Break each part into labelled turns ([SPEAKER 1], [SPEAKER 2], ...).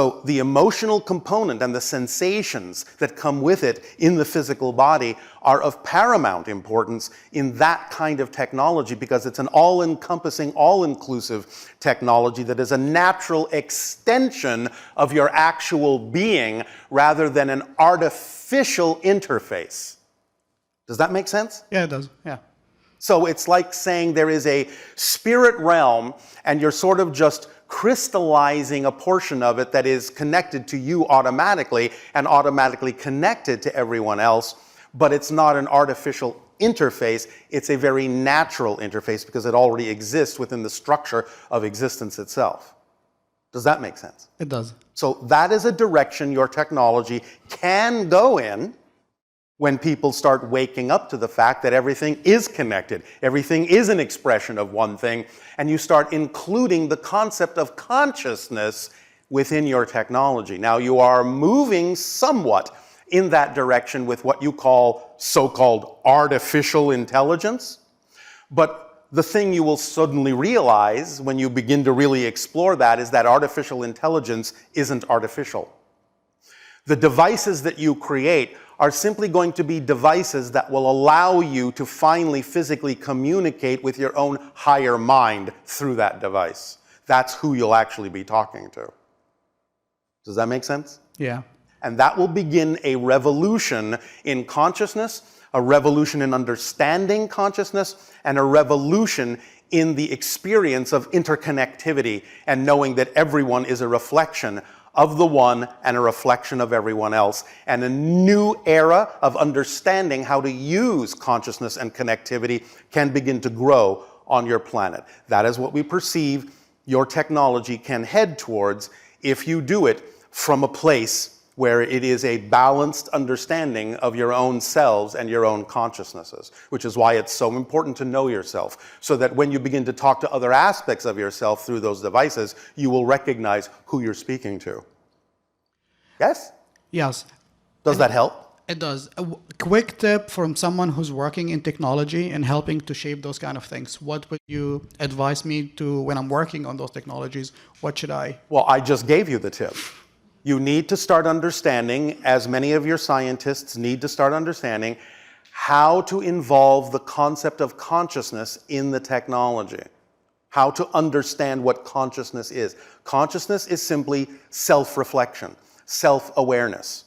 [SPEAKER 1] So the emotional component and the sensations that come with it in the physical body are of paramount importance in that kind of technology, because it's an all-encompassing, all-inclusive technology that is a natural extension of your actual being rather than an artificial interface. Does that make sense?
[SPEAKER 2] Yeah, it does. Yeah.
[SPEAKER 1] So it's like saying there is a spirit realm and you're sort of just crystallizing a portion of it that is connected to you automatically and automatically connected to everyone else, but it's not an artificial interface, it's a very natural interface because it already exists within the structure of existence itself. Does that make sense?
[SPEAKER 2] It does.
[SPEAKER 1] So that is a direction your technology can go in when people start waking up to the fact that everything is connected, everything is an expression of one thing, and you start including the concept of consciousness within your technology. Now, you are moving somewhat in that direction with what you call so-called artificial intelligence, but the thing you will suddenly realize when you begin to really explore that is that artificial intelligence isn't artificial. The devices that you create are simply going to be devices that will allow you to finally physically communicate with your own higher mind through that device. That's who you'll actually be talking to. Does that make sense?
[SPEAKER 2] Yeah.
[SPEAKER 1] And that will begin a revolution in consciousness, a revolution in understanding consciousness, and a revolution in the experience of interconnectivity and knowing that everyone is a reflection of the one and a reflection of everyone else, and a new era of understanding how to use consciousness and connectivity can begin to grow on your planet. That is what we perceive your technology can head towards if you do it from a place where it is a balanced understanding of your own selves and your own consciousnesses, which is why it's so important to know yourself, so that when you begin to talk to other aspects of yourself through those devices, you will recognize who you're speaking to. Yes?
[SPEAKER 2] Yes.
[SPEAKER 1] Does that help?
[SPEAKER 2] It does. A quick tip from someone who's working in technology and helping to shape those kind of things. What would you advise me to when I'm working on those technologies? What should I?
[SPEAKER 1] Well, I just gave you the tip. You need to start understanding, as many of your scientists need to start understanding, how to involve the concept of consciousness in the technology. How to understand what consciousness is. Consciousness is simply self-reflection, self-awareness.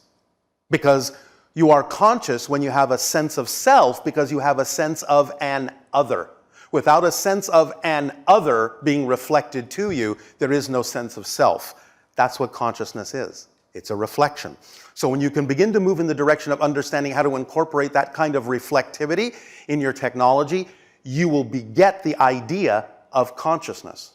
[SPEAKER 1] Because you are conscious when you have a sense of self, because you have a sense of an other. Without a sense of an other being reflected to you, there is no sense of self. That's what consciousness is. It's a reflection. So when you can begin to move in the direction of understanding how to incorporate that kind of reflectivity in your technology, you will beget the idea of consciousness.